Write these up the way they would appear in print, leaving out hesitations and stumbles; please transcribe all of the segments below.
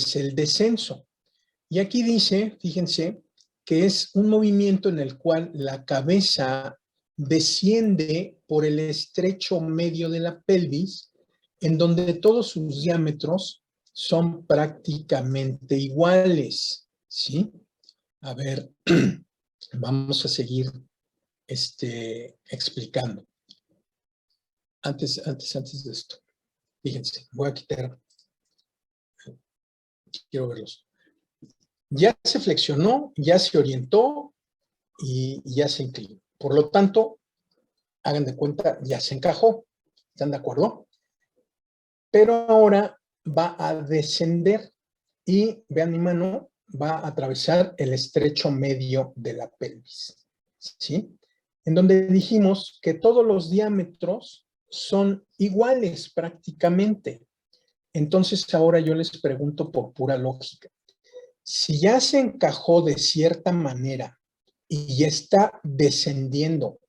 es el descenso. Y aquí dice, fíjense, que es un movimiento en el cual la cabeza desciende por el estrecho medio de la pelvis, en donde todos sus diámetros son prácticamente iguales, ¿sí? A ver, vamos a seguir explicando. Antes de esto, fíjense, voy a quitar, quiero verlos. Ya se flexionó, ya se orientó y ya se inclinó. Por lo tanto, hagan de cuenta, ya se encajó. ¿Están de acuerdo? Pero ahora va a descender y, vean mi mano, va a atravesar el estrecho medio de la pelvis, ¿sí? En donde dijimos que todos los diámetros son iguales prácticamente. Entonces ahora yo les pregunto por pura lógica. Si ya se encajó de cierta manera y ya está descendiendo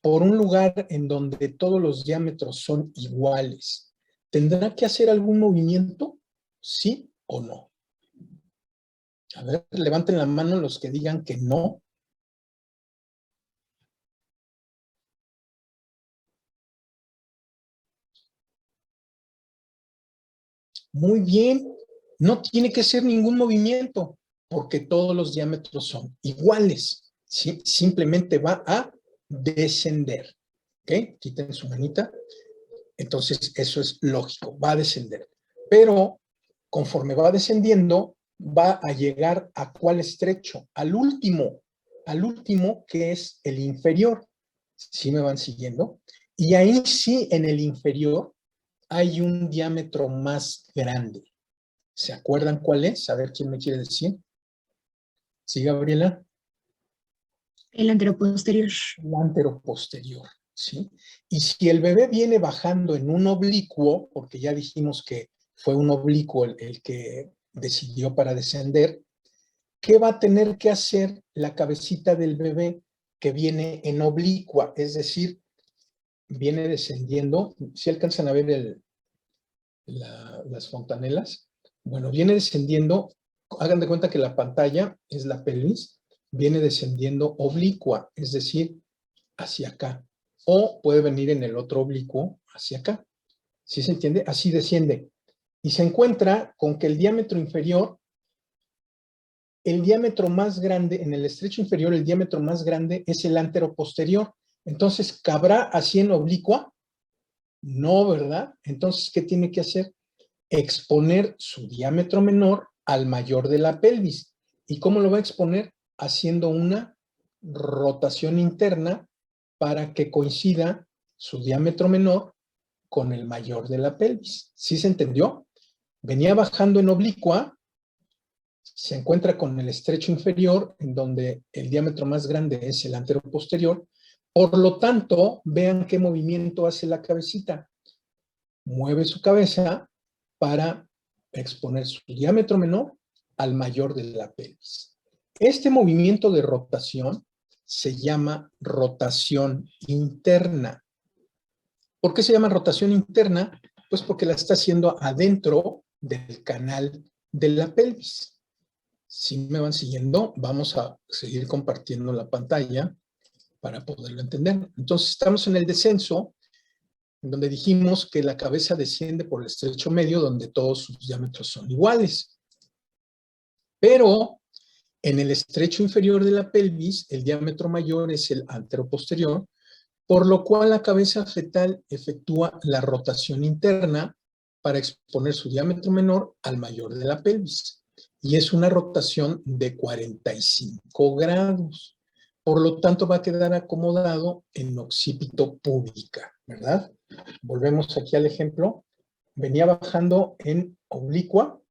por un lugar en donde todos los diámetros son iguales, ¿tendrá que hacer algún movimiento? ¿Sí o no? A ver, levanten la mano los que digan que no. Muy bien, no tiene que hacer ningún movimiento porque todos los diámetros son iguales, ¿sí? Simplemente va a descender, ¿ok? Quiten su manita. Entonces, eso es lógico, va a descender. Pero conforme va descendiendo, va a llegar a ¿cuál estrecho? Al último que es el inferior. ¿Sí me van siguiendo? Y ahí sí, en el inferior, hay un diámetro más grande. ¿Se acuerdan cuál es? A ver quién me quiere decir. ¿Sí, Gabriela? El anteroposterior. El anteroposterior, ¿sí? Y si el bebé viene bajando en un oblicuo, porque ya dijimos que fue un oblicuo el que decidió para descender, ¿qué va a tener que hacer la cabecita del bebé que viene en oblicua? Es decir, viene descendiendo. ¿Sí alcanzan a ver las fontanelas? Bueno, viene descendiendo. Hagan de cuenta que la pantalla es la pelvis, viene descendiendo oblicua, es decir, hacia acá. O puede venir en el otro oblicuo hacia acá. ¿Sí se entiende? Así desciende. Y se encuentra con que el diámetro inferior, el diámetro más grande, en el estrecho inferior, el diámetro más grande es el anteroposterior. Entonces, ¿cabrá así en oblicua? No, ¿verdad? Entonces, ¿qué tiene que hacer? Exponer su diámetro menor al mayor de la pelvis. ¿Y cómo lo va a exponer? Haciendo una rotación interna para que coincida su diámetro menor con el mayor de la pelvis. ¿Sí se entendió? Venía bajando en oblicua, se encuentra con el estrecho inferior, en donde el diámetro más grande es el anteroposterior. Por lo tanto, vean qué movimiento hace la cabecita. Mueve su cabeza para exponer su diámetro menor al mayor de la pelvis. Este movimiento de rotación se llama rotación interna. ¿Por qué se llama rotación interna? Pues porque la está haciendo adentro del canal de la pelvis. Si me van siguiendo, vamos a seguir compartiendo la pantalla para poderlo entender. Entonces, estamos en el descenso, en donde dijimos que la cabeza desciende por el estrecho medio, donde todos sus diámetros son iguales. Pero en el estrecho inferior de la pelvis, el diámetro mayor es el anteroposterior, por lo cual la cabeza fetal efectúa la rotación interna para exponer su diámetro menor al mayor de la pelvis. Y es una rotación de 45 grados. Por lo tanto, va a quedar acomodado en occipito púbica, ¿verdad? Volvemos aquí al ejemplo. Venía bajando en oblicua,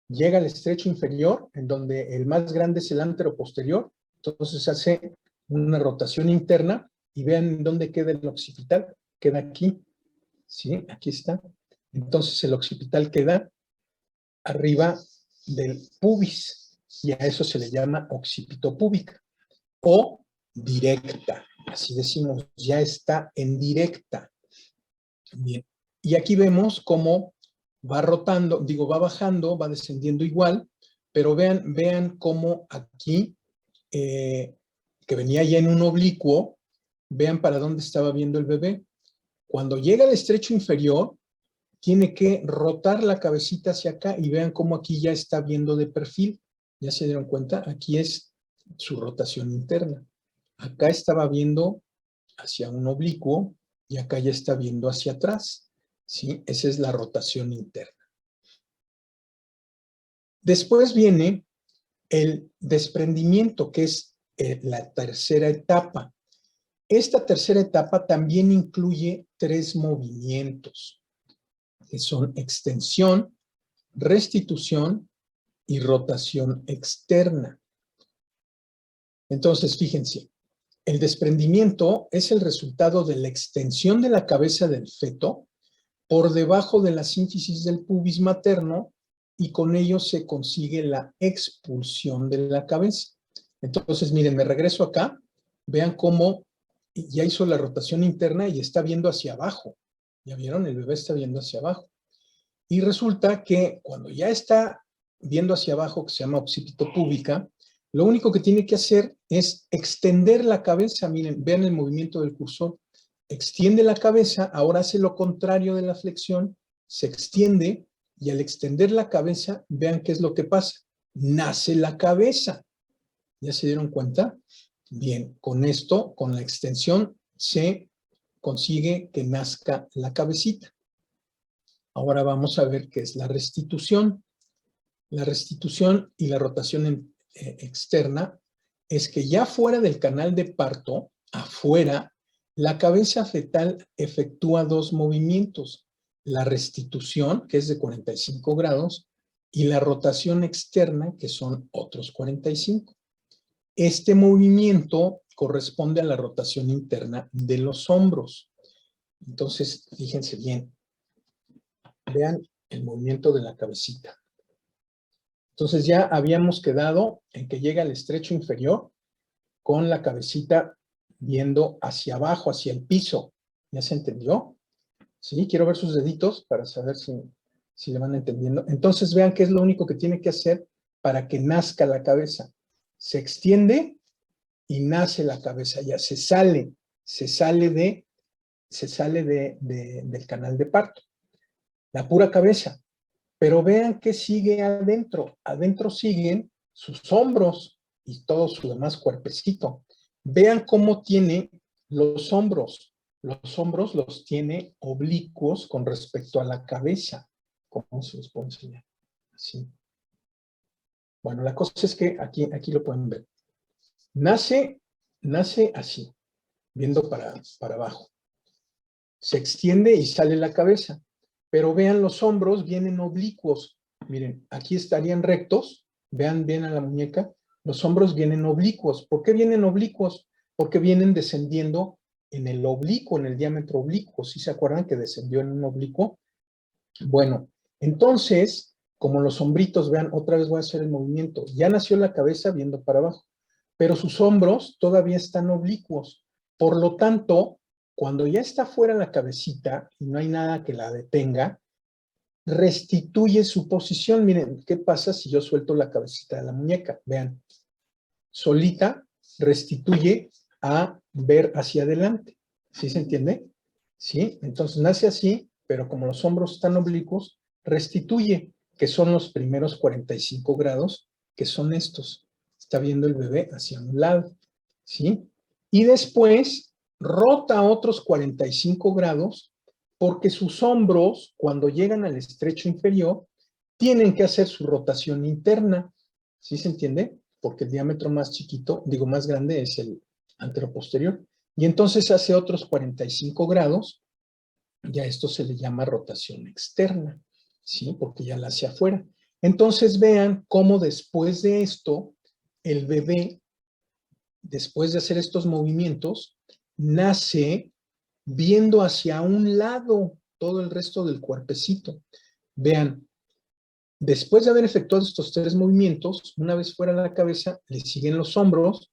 llega al estrecho inferior, en donde el más grande es el anteroposterior, entonces hace una rotación interna y vean dónde queda el occipital, queda aquí, ¿sí? Aquí está. Entonces el occipital queda arriba del pubis y a eso se le llama occipito púbica o directa, así decimos, ya está en directa. Bien. Y aquí vemos cómo va rotando, digo, va bajando, va descendiendo igual, pero vean cómo aquí, que venía ya en un oblicuo, vean para dónde estaba viendo el bebé. Cuando llega al estrecho inferior, tiene que rotar la cabecita hacia acá y vean cómo aquí ya está viendo de perfil. ¿Ya se dieron cuenta? Aquí es su rotación interna. Acá estaba viendo hacia un oblicuo y acá ya está viendo hacia atrás. ¿Sí? Esa es la rotación interna. Después viene el desprendimiento, que es la tercera etapa. Esta tercera etapa también incluye 3 movimientos, que son extensión, restitución y rotación externa. Entonces, fíjense, el desprendimiento es el resultado de la extensión de la cabeza del feto por debajo de la sínfisis del pubis materno y con ello se consigue la expulsión de la cabeza. Entonces, miren, me regreso acá, vean cómo ya hizo la rotación interna y está viendo hacia abajo. ¿Ya vieron? El bebé está viendo hacia abajo. Y resulta que cuando ya está viendo hacia abajo, que se llama occipito púbica, lo único que tiene que hacer es extender la cabeza. Miren, vean el movimiento del cursor. Extiende la cabeza, ahora hace lo contrario de la flexión, se extiende y al extender la cabeza, vean qué es lo que pasa. Nace la cabeza. ¿Ya se dieron cuenta? Bien, con esto, con la extensión, se consigue que nazca la cabecita. Ahora vamos a ver qué es la restitución. La restitución y la rotación externa es que ya fuera del canal de parto, afuera, la cabeza fetal efectúa 2 movimientos. La restitución, que es de 45 grados, y la rotación externa, que son otros 45. Este movimiento corresponde a la rotación interna de los hombros. Entonces, fíjense bien. Vean el movimiento de la cabecita. Entonces ya habíamos quedado en que llega al estrecho inferior con la cabecita viendo hacia abajo, hacia el piso. ¿Ya se entendió? Sí, quiero ver sus deditos para saber si le van entendiendo. Entonces vean qué es lo único que tiene que hacer para que nazca la cabeza. Se extiende y nace la cabeza. Ya se sale del canal de parto. La pura cabeza. Pero vean qué sigue adentro. Adentro siguen sus hombros y todo su demás cuerpecito. Vean cómo tiene los hombros. Los hombros los tiene oblicuos con respecto a la cabeza. ¿Cómo se los puedo enseñar? Así. Bueno, la cosa es que aquí lo pueden ver. Nace así, viendo para abajo. Se extiende y sale la cabeza. Pero vean los hombros, vienen oblicuos. Miren, aquí estarían rectos. Vean bien a la muñeca. Los hombros vienen oblicuos. ¿Por qué vienen oblicuos? Porque vienen descendiendo en el oblicuo, en el diámetro oblicuo. ¿Sí se acuerdan que descendió en un oblicuo? Bueno, entonces, como los hombritos, vean, otra vez voy a hacer el movimiento. Ya nació la cabeza viendo para abajo, pero sus hombros todavía están oblicuos. Por lo tanto, cuando ya está fuera la cabecita y no hay nada que la detenga, restituye su posición. Miren, ¿qué pasa si yo suelto la cabecita de la muñeca? Vean, solita restituye a ver hacia adelante. ¿Sí se entiende? ¿Sí? Entonces nace así, pero como los hombros están oblicuos, restituye, que son los primeros 45 grados, que son estos. Está viendo el bebé hacia un lado. ¿Sí? Y después rota otros 45 grados porque sus hombros, cuando llegan al estrecho inferior, tienen que hacer su rotación interna. ¿Sí se entiende? Porque el diámetro más chiquito, digo más grande, es el anteroposterior. Y entonces hace otros 45 grados, ya esto se le llama rotación externa, ¿sí? Porque ya la hace afuera. Entonces vean cómo después de esto, el bebé, después de hacer estos movimientos, nace viendo hacia un lado todo el resto del cuerpecito. Vean, después de haber efectuado estos 3 movimientos, una vez fuera la cabeza, le siguen los hombros,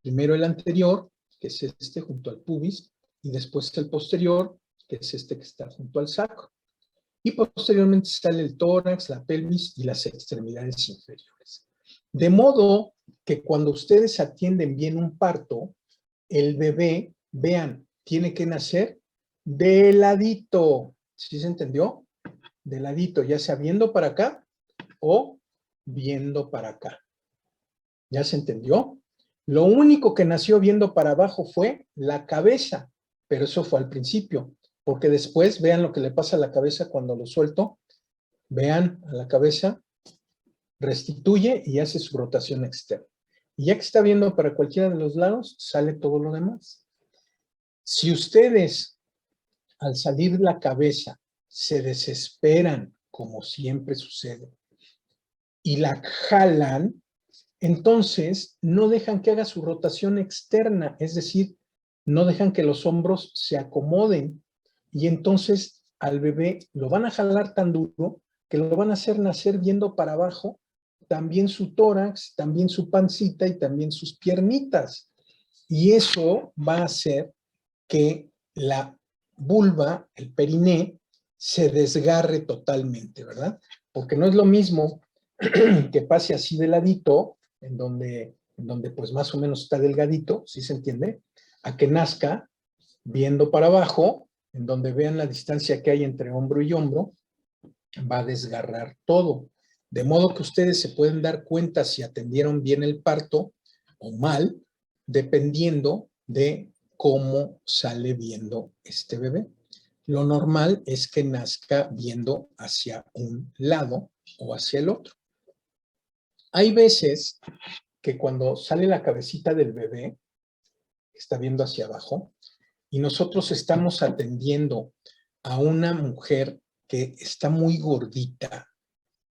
primero el anterior, que es este junto al pubis, y después el posterior, que es este que está junto al sacro. y posteriormente sale el tórax, la pelvis y las extremidades inferiores. De modo que cuando ustedes atienden bien un parto, el bebé, vean, tiene que nacer de ladito. ¿Sí se entendió? De ladito, ya sea viendo para acá o viendo para acá. ¿Ya se entendió? Lo único que nació viendo para abajo fue la cabeza, pero eso fue al principio, porque después vean lo que le pasa a la cabeza cuando lo suelto. Vean a la cabeza, restituye y hace su rotación externa. Y ya que está viendo para cualquiera de los lados, sale todo lo demás. Si ustedes, al salir la cabeza, se desesperan, como siempre sucede, y la jalan, entonces no dejan que haga su rotación externa, es decir, no dejan que los hombros se acomoden, y entonces al bebé lo van a jalar tan duro que lo van a hacer nacer viendo para abajo, también su tórax, también su pancita y también sus piernitas. Y eso va a hacer que la vulva, el periné, se desgarre totalmente, ¿verdad? Porque no es lo mismo que pase así de ladito, en donde pues más o menos está delgadito, ¿sí se entiende? A que nazca viendo para abajo, en donde vean la distancia que hay entre hombro y hombro, va a desgarrar todo. De modo que ustedes se pueden dar cuenta si atendieron bien el parto o mal, dependiendo de cómo sale viendo este bebé. Lo normal es que nazca viendo hacia un lado o hacia el otro. Hay veces que cuando sale la cabecita del bebé, está viendo hacia abajo, y nosotros estamos atendiendo a una mujer que está muy gordita,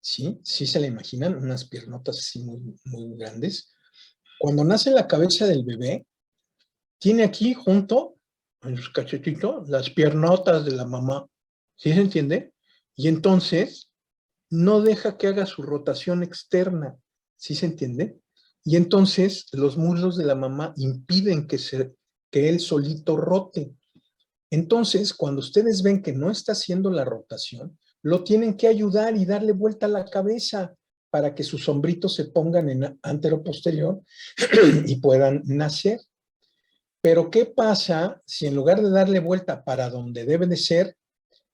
¿sí? ¿Sí se la imaginan? Unas piernotas así muy, muy grandes. Cuando nace la cabeza del bebé, tiene aquí junto, en sus cachetitos, las piernotas de la mamá. ¿Sí se entiende? Y entonces no deja que haga su rotación externa. ¿Sí se entiende? Y entonces los muslos de la mamá impiden que él solito rote. Entonces, cuando ustedes ven que no está haciendo la rotación, lo tienen que ayudar y darle vuelta a la cabeza para que sus hombritos se pongan en antero-posterior y puedan nacer. Pero, ¿qué pasa si en lugar de darle vuelta para donde debe de ser,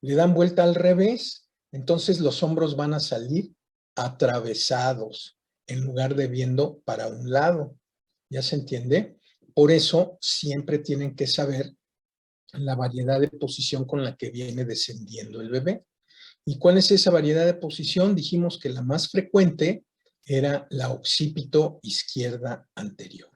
le dan vuelta al revés? Entonces los hombros van a salir atravesados en lugar de viendo para un lado. ¿Ya se entiende? Por eso siempre tienen que saber la variedad de posición con la que viene descendiendo el bebé. ¿Y cuál es esa variedad de posición? Dijimos que la más frecuente era la occipito izquierda anterior.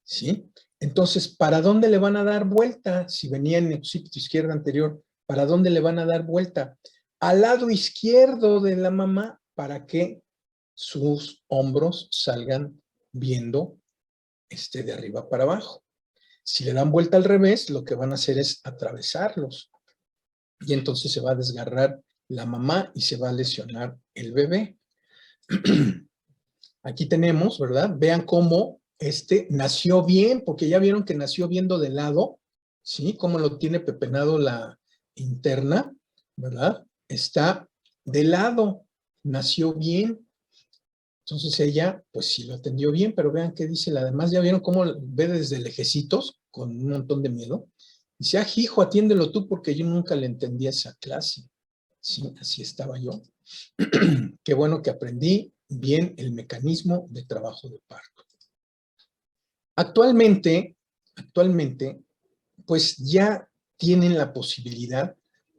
¿Sí? Entonces, ¿para dónde le van a dar vuelta? Si venía en occipito izquierda anterior, ¿para dónde le van a dar vuelta? Al lado izquierdo de la mamá para que sus hombros salgan viendo de arriba para abajo. Si le dan vuelta al revés, lo que van a hacer es atravesarlos. Y entonces se va a desgarrar la mamá y se va a lesionar el bebé. Aquí tenemos, ¿verdad? Vean cómo nació bien, porque ya vieron que nació viendo de lado, ¿sí? Cómo lo tiene pepenado la interna, ¿verdad? Está de lado, nació bien. Entonces ella, pues sí lo atendió bien, pero vean qué dice la demás. ¿Ya vieron cómo ve desde lejecitos, con un montón de miedo? Dice, hijo, atiéndelo tú porque yo nunca le entendía esa clase. Sí, así estaba yo. Qué bueno que aprendí bien el mecanismo de trabajo de parto. Actualmente, pues ya tienen la posibilidad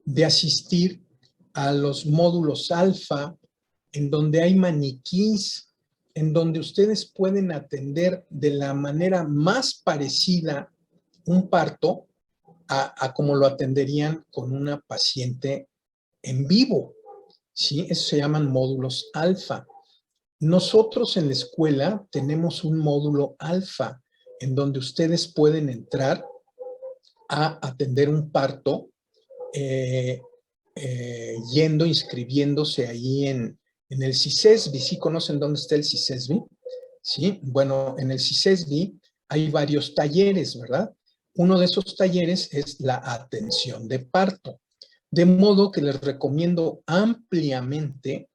de asistir a los módulos alfa, en donde hay maniquís, en donde ustedes pueden atender de la manera más parecida un parto a como lo atenderían con una paciente en vivo, ¿sí? Eso se llaman módulos alfa. Nosotros en la escuela tenemos un módulo alfa en donde ustedes pueden entrar a atender un parto inscribiéndose ahí en el CISESBI. ¿Sí conocen dónde está el CISESBI? Sí, bueno, en el CISESBI hay varios talleres, ¿verdad? Uno de esos talleres es la atención de parto. De modo que les recomiendo ampliamente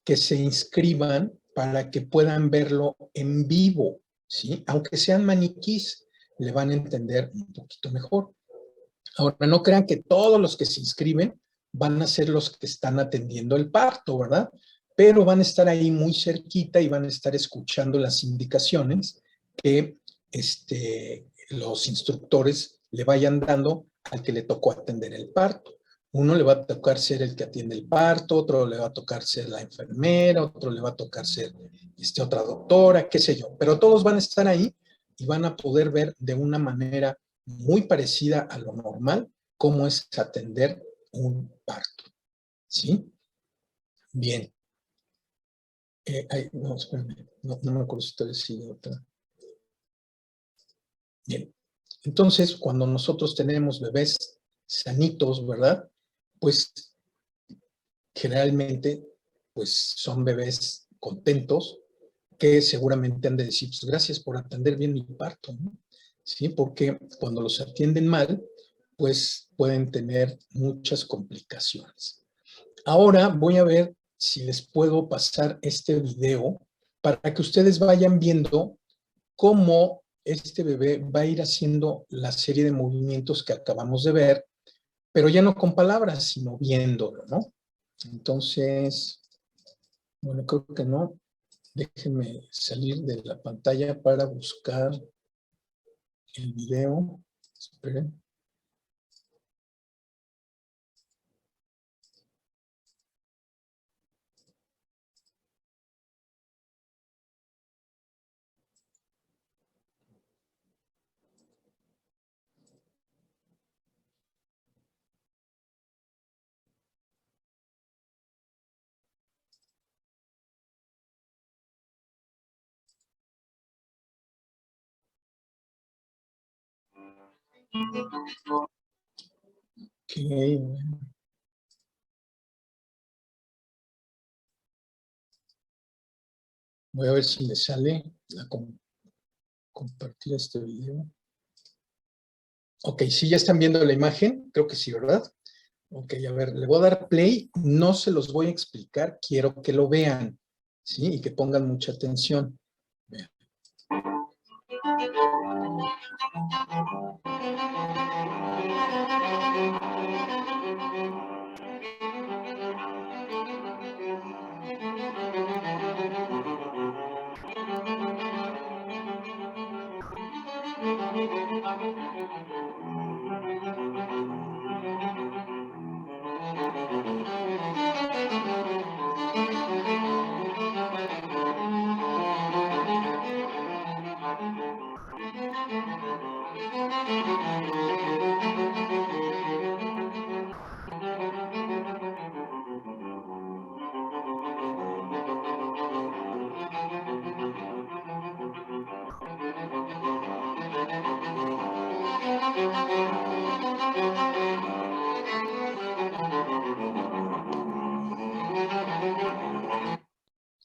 que se inscriban para que puedan verlo en vivo, ¿sí? Aunque sean maniquís, le van a entender un poquito mejor. Ahora, no crean que todos los que se inscriben van a ser los que están atendiendo el parto, ¿verdad? Pero van a estar ahí muy cerquita y van a estar escuchando las indicaciones que los instructores le vayan dando al que le tocó atender el parto. Uno le va a tocar ser el que atiende el parto, otro le va a tocar ser la enfermera, otro le va a tocar ser otra doctora, qué sé yo. Pero todos van a estar ahí y van a poder ver de una manera muy parecida a lo normal cómo es atender un parto. ¿Sí? Bien. No, espérame, no me acuerdo si te decía otra. Bien. Entonces, cuando nosotros tenemos bebés sanitos, ¿verdad? Pues generalmente, pues son bebés contentos que seguramente han de decir, pues gracias por atender bien mi parto, ¿no? Sí, porque cuando los atienden mal, pues pueden tener muchas complicaciones. Ahora voy a ver si les puedo pasar este video para que ustedes vayan viendo cómo este bebé va a ir haciendo la serie de movimientos que acabamos de ver, pero ya no con palabras, sino viéndolo, ¿no? Entonces, bueno, creo que no. Déjenme salir de la pantalla para buscar el video. Esperen. Ok. Voy a ver si me sale a compartir este video. Ok, sí, ya están viendo la imagen. Creo que sí, ¿verdad? Ok, a ver, le voy a dar play. No se los voy a explicar. Quiero que lo vean, ¿sí? Y que pongan mucha atención. Vean.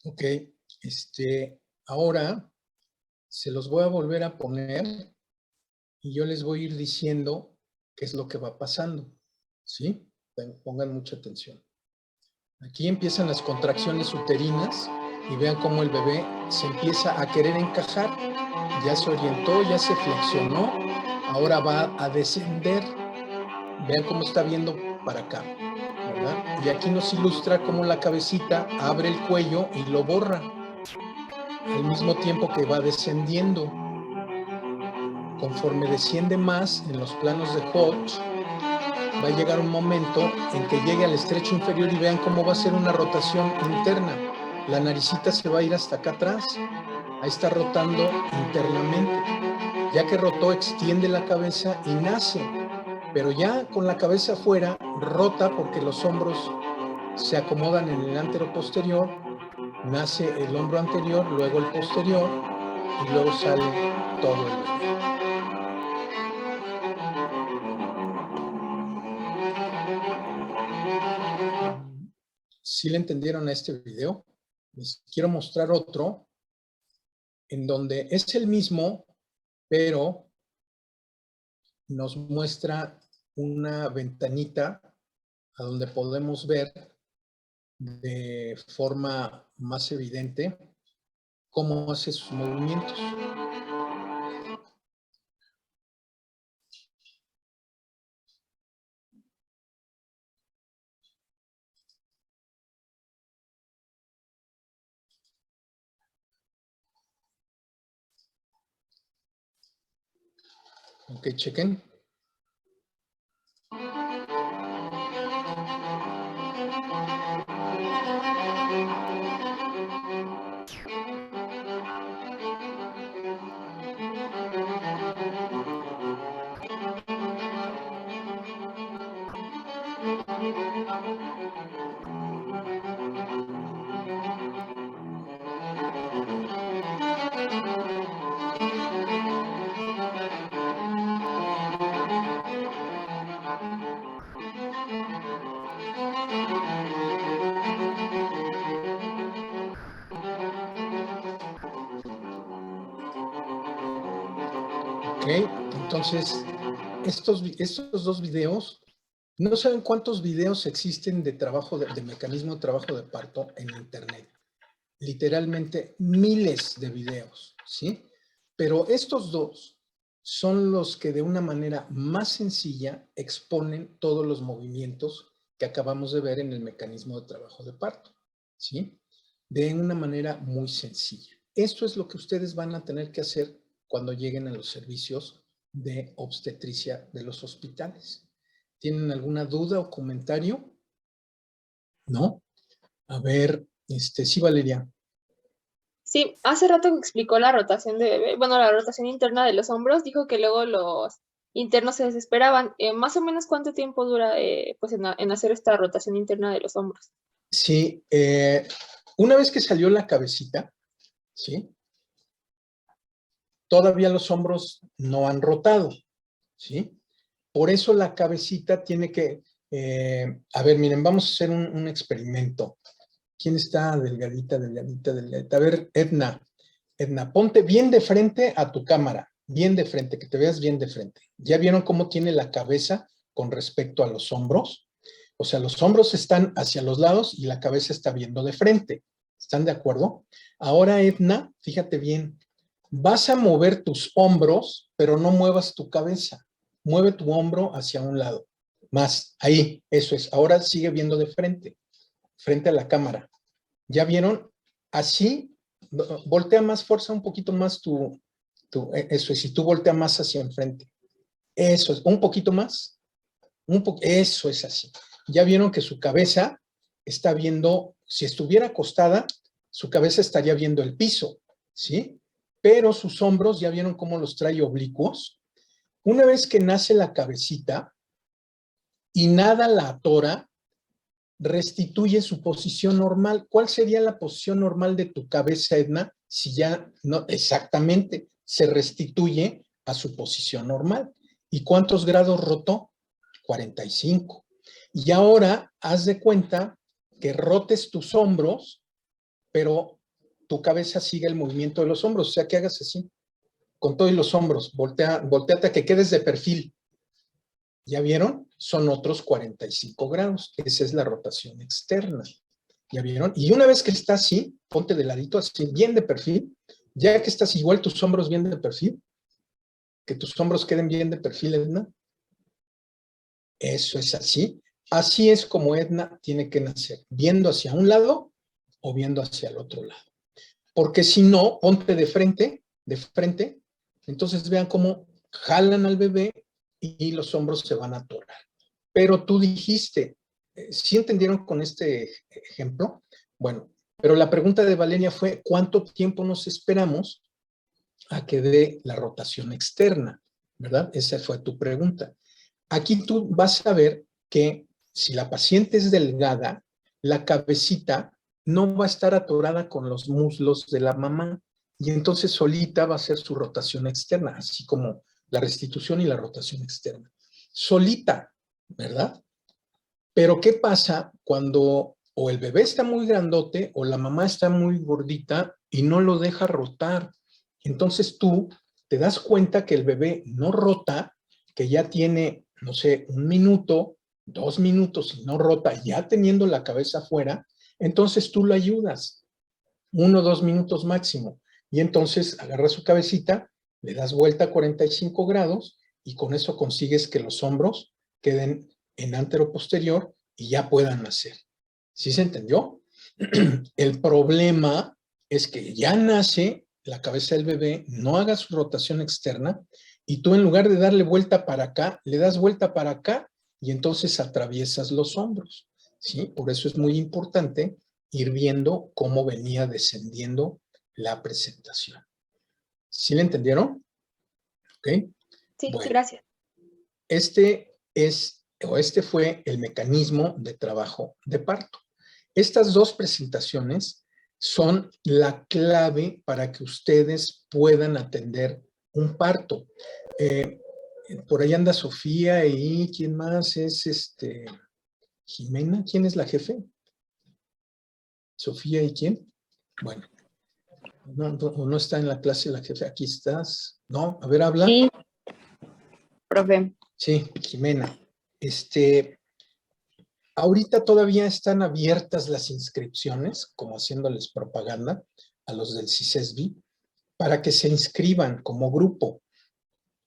Ok, ahora se los voy a volver a poner y yo les voy a ir diciendo qué es lo que va pasando, ¿sí? Pongan mucha atención. Aquí empiezan las contracciones uterinas y vean cómo el bebé se empieza a querer encajar. Ya se orientó, ya se flexionó, ahora va a descender. Vean cómo está viendo para acá, ¿verdad? Y aquí nos ilustra cómo la cabecita abre el cuello y lo borra, al mismo tiempo que va descendiendo. Conforme desciende más en los planos de Hodge, va a llegar un momento en que llegue al estrecho inferior y vean cómo va a ser una rotación interna. La naricita se va a ir hasta acá atrás. Ahí está rotando internamente. Ya que rotó, extiende la cabeza y nace. Pero ya con la cabeza afuera, rota porque los hombros se acomodan en el anteroposterior. Nace el hombro anterior, luego el posterior y luego sale todo el bebé. ¿Sí le entendieron a este video? Les quiero mostrar otro en donde es el mismo, pero nos muestra una ventanita a donde podemos ver de forma más evidente cómo hace sus movimientos. Ok, chequen. Ok, entonces estos dos videos, no saben cuántos videos existen de trabajo, de mecanismo de trabajo de parto en internet. Literalmente miles de videos, ¿sí? Pero estos dos son los que de una manera más sencilla exponen todos los movimientos que acabamos de ver en el mecanismo de trabajo de parto, ¿sí? De una manera muy sencilla. Esto es lo que ustedes van a tener que hacer cuando lleguen a los servicios de obstetricia de los hospitales. ¿Tienen alguna duda o comentario? ¿No? A ver, sí, Valeria. Sí, hace rato que explicó la rotación de bebé, bueno, la rotación interna de los hombros, dijo que luego los internos se desesperaban. Más o menos cuánto tiempo dura pues en hacer esta rotación interna de los hombros. Sí, una vez que salió la cabecita, ¿sí? Todavía los hombros no han rotado, ¿sí? Por eso la cabecita tiene que, a ver, miren, vamos a hacer un experimento. ¿Quién está delgadita, delgadita, delgadita? A ver, Edna, ponte bien de frente a tu cámara, bien de frente, que te veas bien de frente. ¿Ya vieron cómo tiene la cabeza con respecto a los hombros? O sea, los hombros están hacia los lados y la cabeza está viendo de frente. ¿Están de acuerdo? Ahora, Edna, fíjate bien, vas a mover tus hombros, pero no muevas tu cabeza. Mueve tu hombro hacia un lado. Más, ahí, eso es. Ahora sigue viendo de frente, frente a la cámara. ¿Ya vieron? Así, voltea más, fuerza un poquito más eso es, si tú voltea más hacia enfrente. Eso es, un poquito más, eso es así. Ya vieron que su cabeza está viendo, si estuviera acostada, su cabeza estaría viendo el piso, ¿sí? Pero sus hombros, ya vieron cómo los trae oblicuos. Una vez que nace la cabecita y nada la atora, restituye su posición normal. ¿Cuál sería la posición normal de tu cabeza, Edna? Si ya no, exactamente, se restituye a su posición normal. ¿Y cuántos grados rotó? 45. Y ahora haz de cuenta que rotes tus hombros, pero tu cabeza sigue el movimiento de los hombros, o sea que hagas así, con todos los hombros, volteate a que quedes de perfil. ¿Ya vieron? Son otros 45 grados. Esa es la rotación externa. ¿Ya vieron? Y una vez que está así, ponte de ladito, así, bien de perfil, ya que estás igual tus hombros bien de perfil, que tus hombros queden bien de perfil, Edna. Eso es así. Así es como Edna tiene que nacer, viendo hacia un lado o viendo hacia el otro lado. Porque si no, ponte de frente, entonces vean cómo jalan al bebé y los hombros se van a atorar. Pero tú dijiste, ¿sí entendieron con este ejemplo? Bueno, pero la pregunta de Valeria fue, ¿cuánto tiempo nos esperamos a que dé la rotación externa? ¿Verdad? Esa fue tu pregunta. Aquí tú vas a ver que si la paciente es delgada, la cabecita no va a estar atorada con los muslos de la mamá y entonces solita va a hacer su rotación externa, así como la restitución y la rotación externa. Solita, ¿verdad? Pero ¿qué pasa cuando o el bebé está muy grandote o la mamá está muy gordita y no lo deja rotar? Entonces tú te das cuenta que el bebé no rota, que ya tiene, no sé, un minuto 2 minutos y no rota, ya teniendo la cabeza afuera, entonces tú lo ayudas, 1 o 2 minutos máximo, y entonces agarras su cabecita, le das vuelta a 45 grados y con eso consigues que los hombros queden en anteroposterior y ya puedan nacer. ¿Sí se entendió? El problema es que ya nace la cabeza del bebé, no haga su rotación externa y tú en lugar de darle vuelta para acá, le das vuelta para acá y entonces atraviesas los hombros, ¿sí? Por eso es muy importante ir viendo cómo venía descendiendo la presentación. ¿Sí le entendieron? ¿Ok? Sí, Bueno, gracias. este fue el mecanismo de trabajo de parto. Estas 2 presentaciones son la clave para que ustedes puedan atender un parto. Por ahí anda Sofía y ¿quién más es Jimena? ¿Quién es la jefe? ¿Sofía y quién? Bueno, no está en la clase la jefe. Aquí estás. No, a ver, habla. Sí, profe. Sí, Jimena. Ahorita todavía están abiertas las inscripciones, como haciéndoles propaganda a los del CISESBI, para que se inscriban como grupo.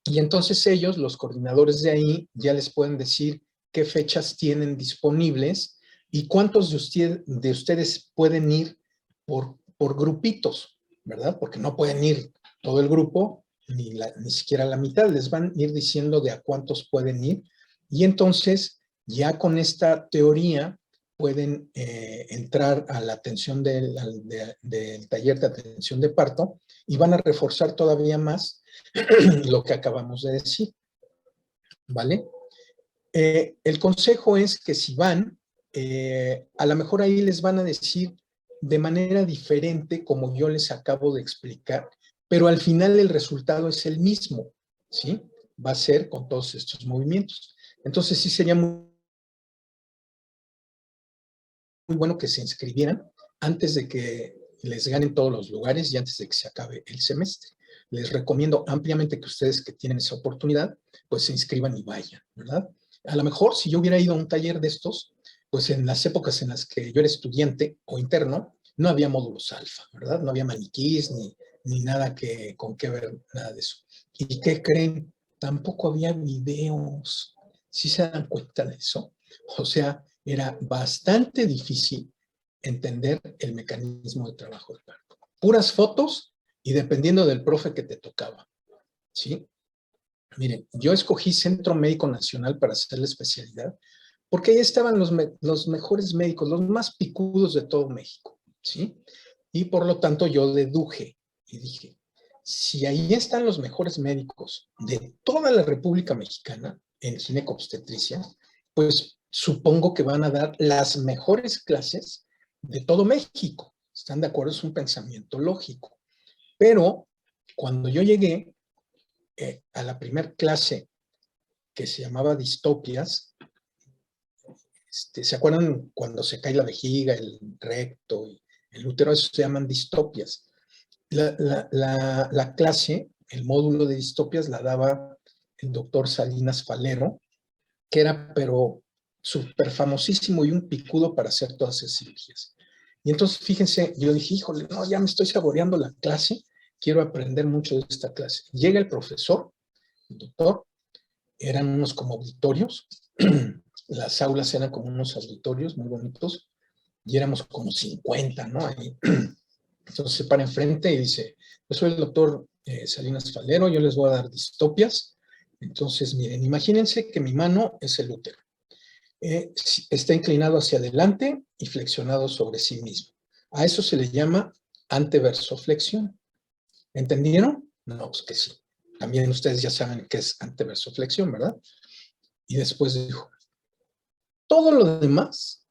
Y entonces ellos, los coordinadores de ahí, ya les pueden decir qué fechas tienen disponibles y cuántos de ustedes pueden ir por grupitos, ¿verdad? Porque no pueden ir todo el grupo, ni siquiera la mitad, les van a ir diciendo de a cuántos pueden ir. Y entonces, ya con esta teoría, pueden entrar a la atención del taller de atención de parto y van a reforzar todavía más lo que acabamos de decir, ¿vale? El consejo es que si van, a lo mejor ahí les van a decir de manera diferente como yo les acabo de explicar, pero al final el resultado es el mismo, ¿sí? Va a ser con todos estos movimientos. Entonces sí sería muy bueno que se inscribieran antes de que les ganen todos los lugares y antes de que se acabe el semestre. Les recomiendo ampliamente que ustedes que tienen esa oportunidad, pues se inscriban y vayan, ¿verdad? A lo mejor si yo hubiera ido a un taller de estos, pues en las épocas en las que yo era estudiante o interno, no había módulos alfa, ¿verdad? No había maniquís ni nada con qué ver, nada de eso. ¿Y qué creen? Tampoco había videos. ¿Sí se dan cuenta de eso? O sea, era bastante difícil entender el mecanismo de trabajo del parto. Puras fotos y dependiendo del profe que te tocaba, ¿sí? Miren, yo escogí Centro Médico Nacional para hacer la especialidad porque ahí estaban los mejores médicos, los más picudos de todo México, ¿sí? Y por lo tanto yo deduje y dije, si ahí están los mejores médicos de toda la República Mexicana en ginecobstetricia, pues supongo que van a dar las mejores clases de todo México. ¿Están de acuerdo? Es un pensamiento lógico. Pero cuando yo llegué a la primera clase que se llamaba Distopias, ¿se acuerdan cuando se cae la vejiga, el recto y el útero? Eso se llaman distopias. La clase, el módulo de distopias la daba el doctor Salinas Falero, que era pero súper famosísimo y un picudo para hacer todas esas cirugías. Y entonces, fíjense, yo dije, híjole, no, ya me estoy saboreando la clase, quiero aprender mucho de esta clase. Llega el profesor, el doctor, eran unos como auditorios, las aulas eran como unos auditorios muy bonitos, y éramos como 50, ¿no? Ahí. Entonces se para enfrente y dice, yo soy el doctor Salinas Falero, yo les voy a dar distopias. Entonces, miren, imagínense que mi mano es el útero. Está inclinado hacia adelante y flexionado sobre sí mismo. A eso se le llama anteversoflexión. ¿Entendieron? No, pues que sí. También ustedes ya saben qué es anteversoflexión, ¿verdad? Y después dijo, todo lo demás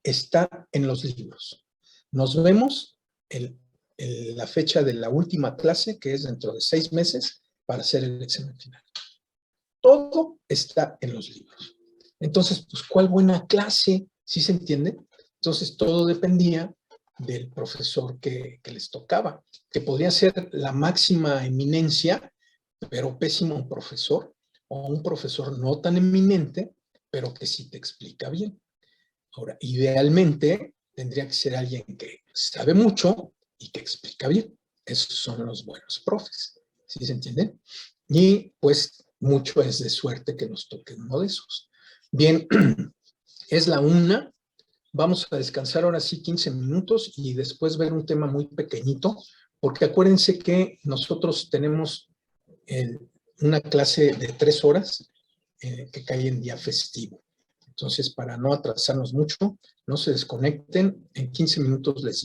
está en los libros. Nos vemos en la fecha de la última clase, que es dentro de 6 meses, para hacer el examen final. Todo está en los libros. Entonces, pues, ¿cuál buena clase? ¿Sí se entiende? Entonces, todo dependía del profesor que les tocaba, que podría ser la máxima eminencia, pero pésimo profesor, o un profesor no tan eminente, pero que sí te explica bien. Ahora, idealmente tendría que ser alguien que sabe mucho y que explica bien. Esos son los buenos profes, ¿sí se entiende? Y pues mucho es de suerte que nos toque uno de esos. Bien, es la 1. Vamos a descansar ahora sí 15 minutos y después ver un tema muy pequeñito, porque acuérdense que nosotros tenemos una clase de 3 horas que cae en día festivo. Entonces, para no atrasarnos mucho, no se desconecten. En 15 minutos les